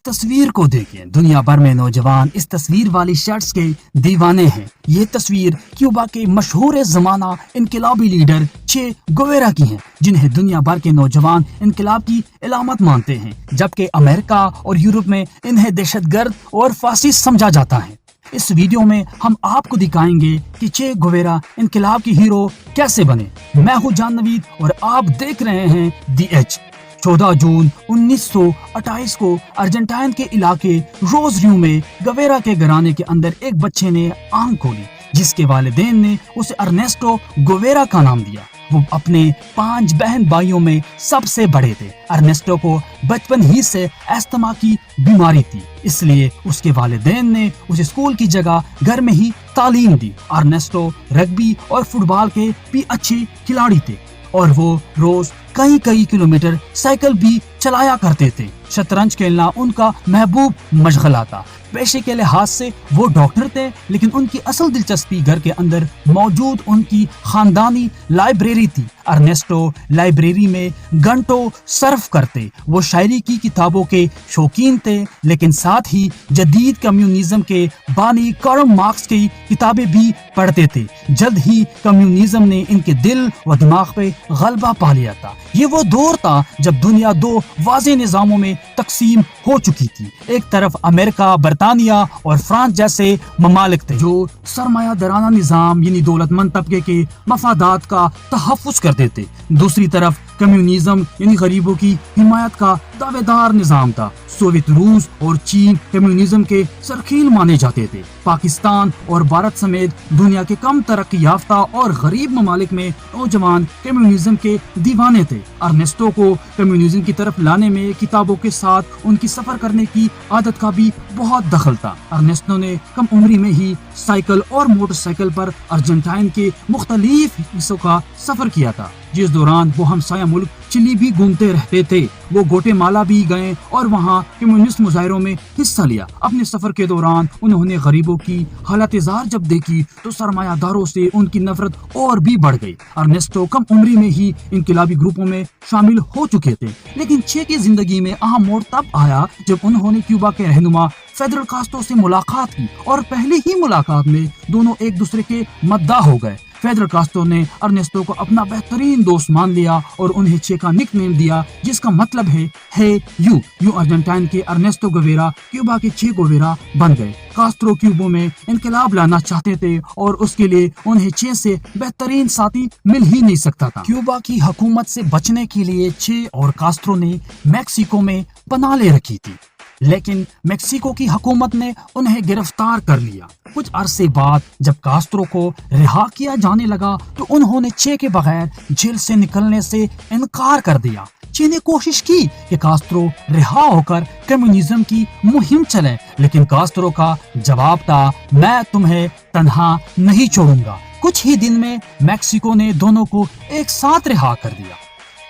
इस तस्वीर को देखें। दुनिया भर में नौजवान इस तस्वीर वाली शर्ट्स के दीवाने हैं। ये तस्वीर क्यूबा के मशहूर ज़माना इनकलाबी लीडर चे गुवेरा की है, जिन्हें दुनिया भर के नौजवान इनकलाब की इलामत मानते हैं, जबकि अमेरिका और यूरोप में इन्हें दहशतगर्द और फासिस्ट समझा जाता है। इस वीडियो में हम आपको दिखाएंगे कि चे गुवेरा इनकलाब की हीरो कैसे बने। मैं हूं जान नवीद और आप देख रहे हैं दी एज। 14 जून 1928 को अर्जेंटाइन के इलाके रोजरियो में गुवेरा के घराने के अंदर एक बच्चे ने आंख खोली, जिसके वालिदैन ने उसे अर्नेस्टो गुवेरा का नाम दिया। वो अपने 5 बहन भाइयों में सबसे बड़े थे। अर्नेस्टो को बचपन ही से अस्थमा की बीमारी थी, इसलिए उसके वालिदैन ने उसे स्कूल की जगह घर में ही तालीम दी। अर्नेस्टो रग्बी और फुटबॉल के भी अच्छे खिलाड़ी थे और वो रोज कई किलोमीटर साइकिल भी चलाया करते थे। शतरंज खेलना उनका महबूब मशगला था। पेशे के लिहाज से वो डॉक्टर थे, लेकिन उनकी असल दिलचस्पी घर के अंदर मौजूद उनकी खानदानी लाइब्रेरी थी। अर्नेस्टो लाइब्रेरी में घंटों सर्फ करते। वो शायरी की किताबों के शौकीन थे, लेकिन साथ ही जदीद कम्युनिज्म के बानी कार्ल मार्क्स की किताबें भी पढ़ते थे। जल्द ही कम्युनिज्म ने इनके दिल व दिमाग पे गलबा पा लिया था। ये वो दौर था जब दुनिया 2 वाज़ेह निज़ामों में तकसीम हो चुकी थी। एक तरफ अमेरिका, बरतानिया और फ्रांस जैसे ममालिक थे जो सरमायादाराना निज़ाम यानी दौलतमंद तबके के मफादात का तहफ़्फ़ुज़ करते थे। दूसरी तरफ कम्युनिज्म यानी गरीबों की हिमायत का दावेदार निज़ाम था। सोवियत रूस और चीन कम्युनिज्म के सरखील माने जाते थे। पाकिस्तान और भारत समेत दुनिया के कम तरक्की याफ्ता और गरीब ममालिक में नौजवान कम्युनिज्म के दीवाने थे। अर्नेस्टो को कम्युनिज्म की तरफ लाने में किताबों के साथ उनकी सफर करने की आदत का भी बहुत दखल था। अर्नेस्टो ने कम उम्री में ही साइकिल और मोटरसाइकिल पर अर्जेंटाइन के मुख्तलिफ हिस्सों का सफर किया था, जिस दौरान वो हमसाया मुल्क चिली भी घूमते रहते थे। वो ग्वाटेमाला भी गए और वहाँ कम्युनिस्ट मुजाहिरों में हिस्सा लिया। अपने सफर के दौरान उन्होंने गरीबों की हालत जार जब देखी तो सरमायादारों से उनकी नफरत और भी बढ़ गई। अर्नेस्टो कम उम्री में ही इनकलाबी ग्रुपों में शामिल हो चुके थे, लेकिन चे की जिंदगी में अहम मोड़ तब आया जब उन्होंने क्यूबा के रहनुमा फेडरल कास्ट्रो से मुलाकात की और पहली ही मुलाकात में दोनों एक दूसरे के मद्दा हो गए। फेडरल कास्ट्रो ने अर्नेस्टो को अपना बेहतरीन दोस्त मान लिया और उन्हें चे का निकनेम दिया, जिसका मतलब है यू अर्जेंटाइन के अर्नेस्टो गुवेरा क्यूबा के चे गुवेरा बन गए। कास्ट्रो क्यूबा में इनकलाब लाना चाहते थे और उसके लिए उन्हें चे से बेहतरीन साथी मिल ही नहीं सकता था। क्यूबा की हुकूमत से बचने के लिए चे और कास्ट्रो ने मैक्सिको में पनाह ले रखी थी, लेकिन मेक्सिको की हुकूमत ने उन्हें गिरफ्तार कर लिया। कुछ अरसे बाद जब कास्ट्रो को रिहा किया जाने लगा तो उन्होंने चे के बगैर जेल से निकलने से इनकार कर दिया। चे ने कोशिश की कि कास्ट्रो रिहा होकर कम्युनिज्म की मुहिम चले, लेकिन कास्ट्रो का जवाब था, मैं तुम्हें तन्हा नहीं छोड़ूंगा। कुछ ही दिन में मैक्सिको ने दोनों को एक साथ रिहा कर दिया।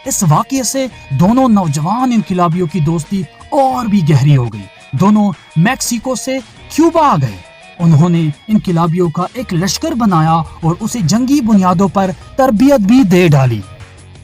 इस वाक़ये से दोनों नौजवान इनकलाबियों की दोस्ती और भी गहरी हो गई। दोनों मैक्सिको से क्यूबा आ गए। उन्होंने इनकलाबियों का एक लश्कर बनाया और उसे जंगी बुनियादों पर तरबियत भी दे डाली।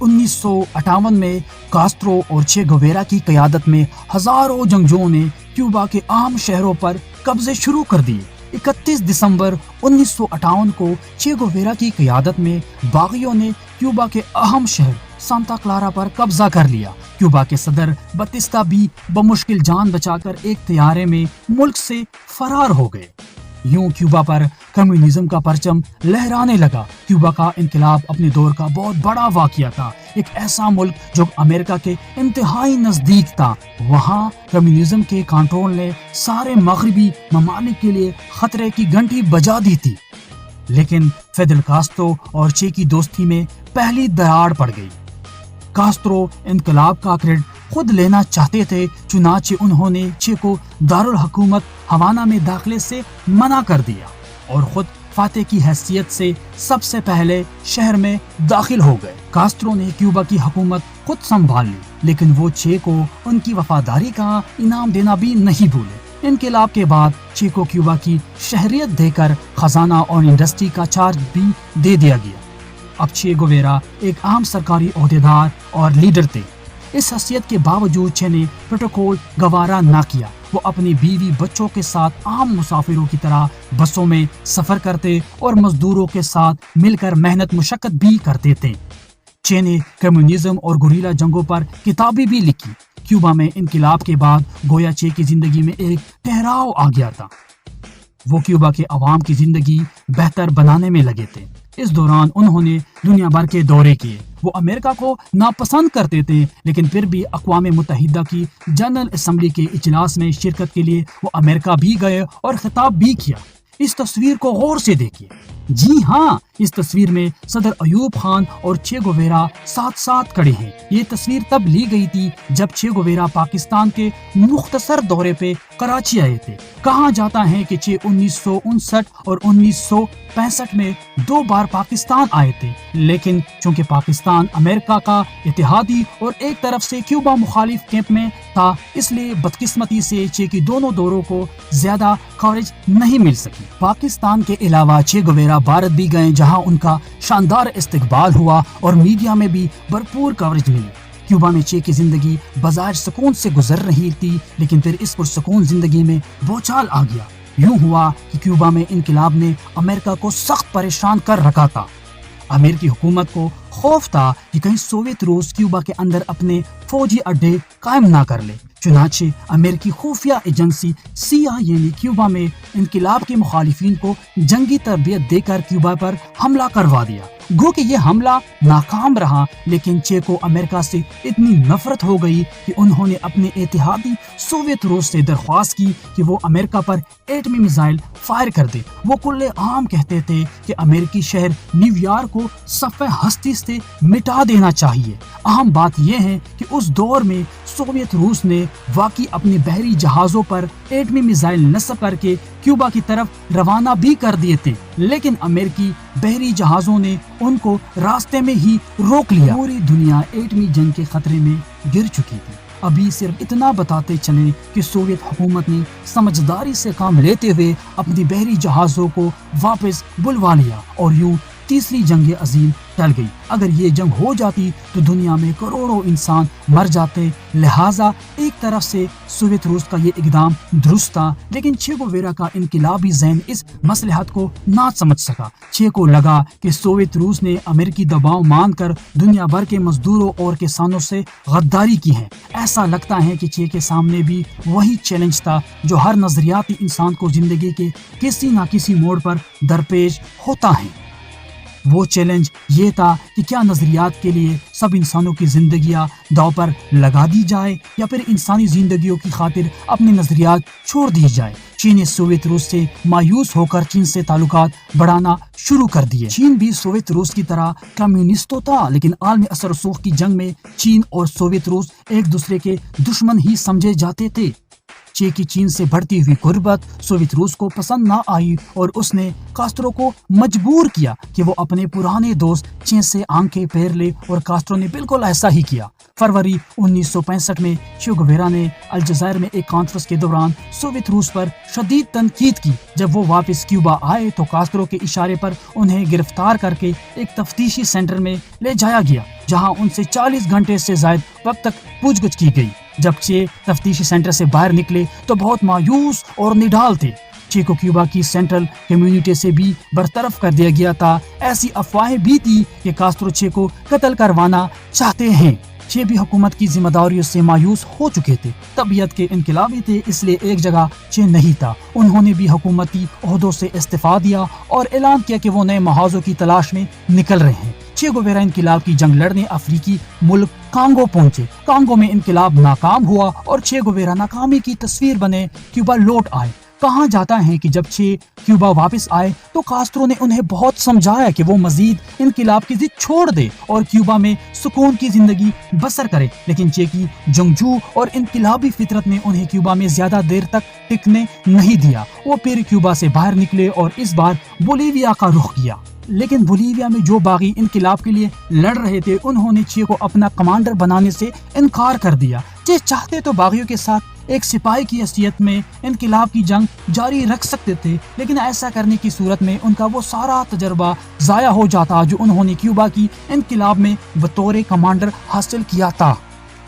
1958 में कास्ट्रो और चे गुवेरा की क़यादत में हजारों जंगजुओं ने क्यूबा के आम शहरों पर कब्जे शुरू कर दिए। 31 दिसंबर 1958 को चे गुवेरा की क़यादत में बागियों ने क्यूबा के अहम शहर सांता क्लारा पर कब्जा कर लिया। क्यूबा के सदर बतिस्ता भी बमुश्किल जान बचाकर एक तैयारे में मुल्क से फरार हो गए। यूं क्यूबा पर कम्युनिज्म का परचम लहराने लगा। क्यूबा का इनकलाब अपने दौर का बहुत बड़ा वाक़या था। एक ऐसा मुल्क जो अमेरिका के इंतहाई नजदीक था, वहाँ कम्युनिज्म के कंट्रोल ने सारे मगरबी ममालिक के लिए खतरे की घंटी बजा दी थी। लेकिन फेडरल कास्ट्रो और चे की दोस्ती में पहली दरार पड़ गई। कास्ट्रो इनकलाब का क्रेडिट खुद लेना चाहते थे, चुनाचे उन्होंने चे को दारुल हुकूमत हवाना में दाखिले से मना कर दिया और खुद फातेह की हैसियत से सबसे पहले शहर में दाखिल हो गए। कास्ट्रो ने क्यूबा की हुकूमत खुद संभाल ली, लेकिन वो चे को उनकी वफादारी का इनाम देना भी नहीं भूले। इनकलाब के बाद चे को क्यूबा की शहरियत देकर खजाना और इंडस्ट्री का चार्ज भी दे दिया गया। अब चे गुवेरा एक आम सरकारी ओहदेदार और लीडर थे। इस हैसियत के बावजूद चे ने प्रोटोकॉल गवारा ना किया। वो अपनी बीवी बच्चों के साथ आम मुसाफिरों की तरह बसों में सफर करते और मजदूरों के साथ मिलकर मेहनत मुशक्कत भी करते थे। चे ने कम्युनिज्म और गुरीला जंगों पर किताबें भी लिखी। क्यूबा में इनकलाब के बाद गोया चे की जिंदगी में एक ठहराव आ गया था। वो क्यूबा के अवाम की जिंदगी बेहतर बनाने में लगे थे। इस दौरान उन्होंने दुनिया भर के दौरे किए। वो अमेरिका को नापसंद करते थे, लेकिन फिर भी अक़वाम मुत्तहिदा की जनरल असम्बली के इजलास में शिरकत के लिए वो अमेरिका भी गए और खिताब भी किया। इस तस्वीर को गौर से देखिए। जी हाँ, इस तस्वीर में सदर अयूब खान और चे गुवेरा साथ साथ खड़े हैं। ये तस्वीर तब ली गई थी जब चे गुवेरा पाकिस्तान के मुख्तसर दौरे पे कराची आए थे। कहा जाता है कि चे 1959 और 1965 में 2 बार पाकिस्तान आए थे, लेकिन चूंकि पाकिस्तान अमेरिका का इत्तेहादी और एक तरफ से क्यूबा मुखालिफ कैंप में था, इसलिए बदकिस्मती से चे की दोनों दौरों को ज्यादा कवरेज नहीं मिल सकी। पाकिस्तान के अलावा चे गुवेरा भारत भी गए, जहां उनका शानदार इस्तकबाल हुआ और मीडिया में भी भरपूर कवरेज मिली। क्यूबा में चे की जिंदगी बाजार सुकून से गुजर रही थी, लेकिन फिर इस पुरसुकून जिंदगी में भूचाल आ गया। यूं हुआ कि क्यूबा में इनकलाब ने अमेरिका को सख्त परेशान कर रखा था। अमेरिकी हुकूमत को खौफ था कि कहीं सोवियत रूस क्यूबा के अंदर अपने फौजी अड्डे कायम ना कर ले। चुनाचे अमेरिकी खुफिया एजेंसी CIA ने क्यूबा में इनकलाब के मुखालिफिन को जंगी तरबियत देकर क्यूबा पर हमला करवा दिया। गो कि ये हमला नाकाम रहा, लेकिन चे को अमेरिका से इतनी नफरत हो गई कि उन्होंने अपने इत्तेहादी सोवियत रूस से दरख्वास्त की कि वो अमेरिका पर एटमी मिसाइल फायर कर दे। वो कुल्ले आम कहते थे कि अमेरिकी शहर न्यूयॉर्क को सफ़े हस्ती से मिटा देना चाहिए। अहम बात यह है कि उस दौर में सोवियत रूस ने वाकई अपने बहरी जहाज़ों पर एटमी मिसाइल नस्ब करके क्यूबा की तरफ रवाना भी कर दिए थे, लेकिन अमेरिकी बहरी जहाज़ों ने उनको रास्ते में ही रोक लिया। पूरी दुनिया एटमी जंग के खतरे में गिर चुकी थी। अभी सिर्फ इतना बताते चले कि सोवियत हुकूमत ने समझदारी से काम लेते हुए अपनी बहरी जहाज़ों को वापस बुलवा लिया और यूं तीसरी जंग अजीम टल गई। अगर ये जंग हो जाती तो दुनिया में करोड़ों इंसान मर जाते। लिहाजा एक तरफ से सोवियत रूस का ये इकदाम दुरुस्त था, लेकिन चे गुवेरा का इनकलाबी ज़हन इस मसलहत को ना समझ सका। चे को लगा कि सोवियत रूस ने अमेरिकी दबाव मानकर दुनिया भर के मजदूरों और किसानों से गद्दारी की है। ऐसा लगता है कि चे के सामने भी वही चैलेंज था जो हर नजरियाती इंसान को जिंदगी के किसी न किसी मोड़ पर दरपेश होता है। वो चैलेंज ये था कि क्या नजरियात के लिए सब इंसानों की जिंदगियां दांव पर लगा दी जाए या फिर इंसानी जिंदगियों की खातिर अपने नजरियात छोड़ दी जाए। चीन ने सोवियत रूस से मायूस होकर चीन से ताल्लुकात बढ़ाना शुरू कर दिए। चीन भी सोवियत रूस की तरह कम्युनिस्ट तो था, लेकिन आलमी असर रसूख की जंग में चीन और सोवियत रूस एक दूसरे के दुश्मन ही समझे जाते थे। चे की चीन से बढ़ती हुई गुर्बत सोवियत रूस को पसंद ना आई और उसने कास्ट्रो को मजबूर किया कि वो अपने पुराने दोस्त चीन से आंखें फेर ले, और कास्ट्रो ने बिल्कुल ऐसा ही किया। फरवरी 1965 में चे गुवेरा ने अल्जायर में एक कॉन्फ्रेंस के दौरान सोवियत रूस पर शदीद तनकीद की। जब वो वापस क्यूबा आए तो कास्ट्रो के इशारे पर उन्हें गिरफ्तार करके एक तफ्तीशी सेंटर में ले जाया गया, जहां उनसे 40 घंटे से ज्यादा वक्त तक पूछगछ की गई। जब चे तफ्तीशी सेंटर से बाहर निकले तो बहुत मायूस और निढाल थे। चे को क्यूबा की सेंट्रल कम्युनिटी से भी बरतरफ कर दिया गया था। ऐसी अफवाहें भी थी कि कास्ट्रो चे को कत्ल करवाना चाहते हैं। चे भी हुकूमत की जिम्मेदारियों से मायूस हो चुके थे। तबीयत के इनकलाबी थे, इसलिए एक जगह चे नहीं था। उन्होंने भी हुकूमती ओहदों से इस्तीफा दिया और ऐलान किया कि वो नए महाजों की तलाश में निकल रहे हैं। चे गुवेरा इनकलाब की जंग लड़ने अफ्रीकी मुल्क कांगो पहुंचे। कांगो में इनकलाब नाकाम हुआ और चे गुवेरा नाकामी की तस्वीर बने क्यूबा लौट आए। कहा जाता है कि जब चे क्यूबा वापस आए तो कास्ट्रो ने उन्हें बहुत समझाया कि वो मजीद इनकलाब की जिद छोड़ दे और क्यूबा में सुकून की जिंदगी बसर करे, लेकिन चे की जंगजू और इनकलाबी फितरत ने उन्हें क्यूबा में ज्यादा देर तक टिकने नहीं दिया। वो फिर क्यूबा से बाहर निकले और इस बार बोलीविया का रुख किया, लेकिन बोलीविया में जो बागी इनकलाब के लिए लड़ रहे थे उन्होंने चे को अपना कमांडर बनाने से इनकार कर दिया। चे चाहते तो बागियों के साथ एक सिपाही की हैसियत में इनकलाब की जंग जारी रख सकते थे, लेकिन ऐसा करने की सूरत में उनका वो सारा तजर्बा जाया हो जाता जो उन्होंने क्यूबा की इनकलाब में बतौर कमांडर हासिल किया था।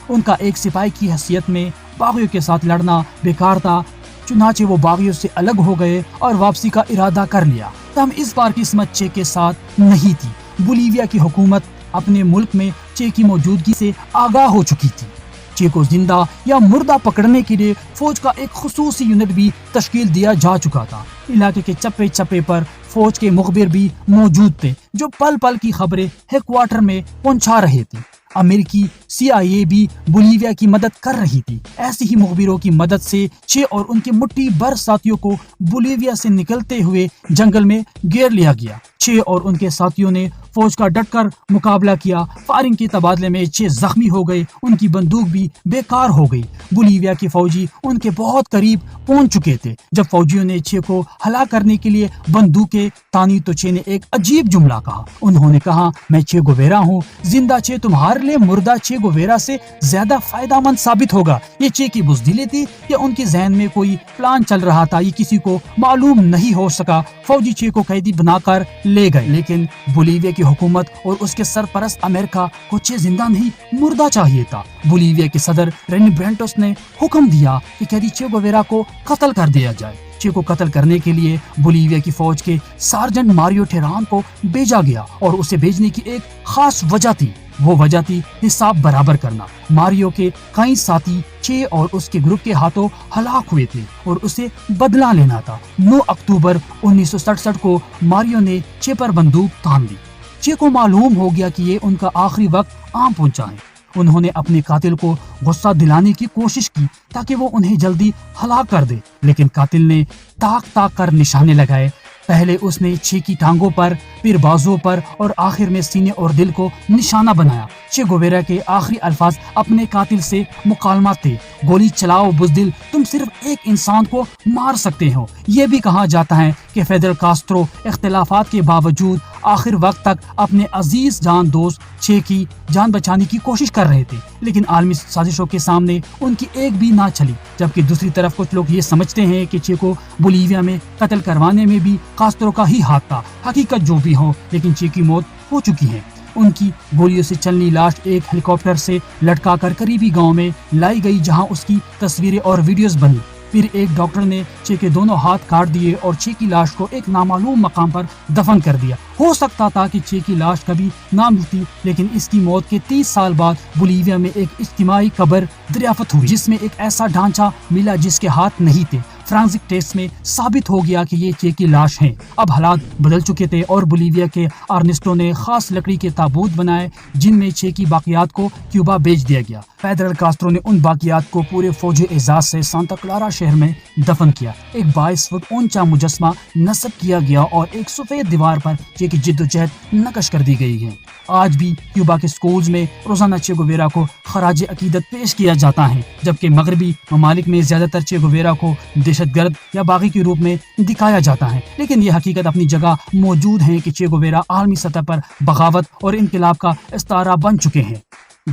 ان کا ایک سپاہی کی حیثیت میں باغیوں کے ساتھ لڑنا بیکار تھا، چنانچہ وہ باغیوں سے الگ ہو گئے اور واپسی کا ارادہ کر لیا۔ تاہم اس بار قسمت چے کے ساتھ نہیں تھی۔ بولیویا کی حکومت اپنے ملک میں چے کی موجودگی سے آگاہ ہو چکی تھی۔ چے کو زندہ یا مردہ پکڑنے کے لیے فوج کا ایک خصوصی یونٹ بھی تشکیل دیا جا چکا تھا۔ علاقے کے چپے چپے پر فوج کے مخبر بھی موجود تھے جو پل پل کی خبریں ہیڈ کوارٹر میں پہنچا رہے تھے۔ امریکی CIA بھی بولیویا کی مدد کر رہی تھی۔ ایسے ہی مخبروں کی مدد سے چے اور ان کے مٹھی بھر ساتھیوں کو بولیویا سے نکلتے ہوئے جنگل میں گھیر لیا گیا۔ چے اور ان کے ساتھیوں نے فوج کا ڈٹ کر مقابلہ کیا۔ فائرنگ کے تبادلے میں چے زخمی ہو گئے، ان کی بندوق بھی بیکار ہو گئی۔ بولیویا کے فوجی ان کے بہت قریب پہنچ چکے تھے۔ جب فوجیوں نے چے کو ہلاک کرنے کے لیے بندوقیں تانی تو چے نے ایک عجیب جملہ کہا۔ انہوں نے کہا، میں چے گویرا ہوں، زندہ چے تمہارے لیے مردہ چے گویرا سے زیادہ فائدہ مند ثابت ہوگا۔ یہ چے کی بزدلی تھی یا ان کے ذہن میں کوئی پلان چل رہا تھا، یہ کسی کو معلوم نہیں ہو سکا۔ فوجی چے کو قیدی بنا کر لے گئے، لیکن بولیویا کی حکومت اور اس کے سرپرست امریکہ کو چے زندہ نہیں مردہ چاہیے تھا۔ بولیویا کے صدر رینی برینٹوس نے حکم دیا کہ قیدی چے گویرا کو قتل کر دیا جائے۔ چے کو قتل کرنے کے لیے بولیویا کی فوج کے سارجنٹ ماریو ٹیران کو بھیجا گیا اور اسے بھیجنے کی ایک خاص وجہ تھی۔ وہ وجہ تھی حساب برابر کرنا۔ ماریو کے کئی ساتھی چے اور اس کے گروپ کے ہاتھوں ہلاک ہوئے تھے اور اسے بدلہ لینا تھا۔ 9 اکتوبر 1967 کو ماریو نے چے پر بندوق تان دی۔ چے کو معلوم ہو گیا کہ یہ ان کا آخری وقت آن پہنچا ہے۔ انہوں نے اپنے قاتل کو غصہ دلانے کی کوشش کی تاکہ وہ انہیں جلدی ہلاک کر دے، لیکن قاتل نے تاک تاک کر نشانے لگائے۔ پہلے اس نے چے کی ٹانگوں پر، پھر بازو پر اور آخر میں سینے اور دل کو نشانہ بنایا۔ چے گویرا کے آخری الفاظ اپنے قاتل سے مکالمات تھے، گولی چلاؤ بزدل، تم صرف ایک انسان کو مار سکتے ہو۔ یہ بھی کہا جاتا ہے کہ فیدل کاسترو اختلافات کے باوجود آخر وقت تک اپنے عزیز جان دوست چے کی جان بچانے کی کوشش کر رہے تھے، لیکن عالمی سازشوں کے سامنے ان کی ایک بھی نہ چلی۔ جبکہ دوسری طرف کچھ لوگ یہ سمجھتے ہیں کہ چے کو بولیویا میں قتل کروانے میں بھی کاسترو کا ہی ہاتھ تھا۔ حقیقت جو بھی ہو، لیکن چے کی موت ہو چکی ہے۔ ان کی گولیوں سے چلنی لاش ایک ہیلی کاپٹر سے لٹکا کر قریبی گاؤں میں لائی گئی، جہاں اس کی تصویریں اور ویڈیوز بنی۔ پھر ایک ڈاکٹر نے چے کے دونوں ہاتھ کاٹ دیے اور چے کی لاش کو ایک نامعلوم مقام پر دفن کر دیا۔ ہو سکتا تھا کہ چے کی لاش کبھی نہ ملتی، لیکن اس کی موت کے 30 سال بعد بولیویا میں ایک اجتماعی قبر دریافت ہوئی، جس میں ایک ایسا ڈھانچہ ملا جس کے ہاتھ نہیں تھے۔ فرانسک ٹیسٹ میں ثابت ہو گیا کہ یہ چے کی لاش ہے۔ اب حالات بدل چکے تھے اور بولیویا کے آرنسٹوں نے خاص لکڑی کے تابوت بنائے جن میں چے کی باقیات کو کیوبا بھیج دیا گیا۔ فیدرل کاسترو نے ان باقیات کو پورے فوجی اعزاز سے سانتا کلارا شہر میں دفن کیا۔ ایک 22 فٹ اونچا مجسمہ نصب کیا گیا اور ایک سفید دیوار پر چے کی جد و جہد نقش کر دی گئی ہے۔ آج بھی کیوبا کے سکولز میں روزانہ چے گویرا کو خراج عقیدت پیش کیا جاتا ہے، جبکہ مغربی ممالک میں زیادہ تر چے گویرا کو دہشت گرد یا باغی کے روپ میں دکھایا جاتا ہے، لیکن یہ حقیقت اپنی جگہ موجود ہے کہ چے گویرا عالمی سطح پر بغاوت اور انقلاب کا استعارہ بن چکے ہیں۔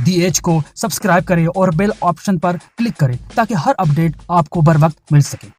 DH کو سبسکرائب کریں اور بیل آپشن پر کلک کریں تاکہ ہر اپڈیٹ آپ کو بر وقت مل سکے۔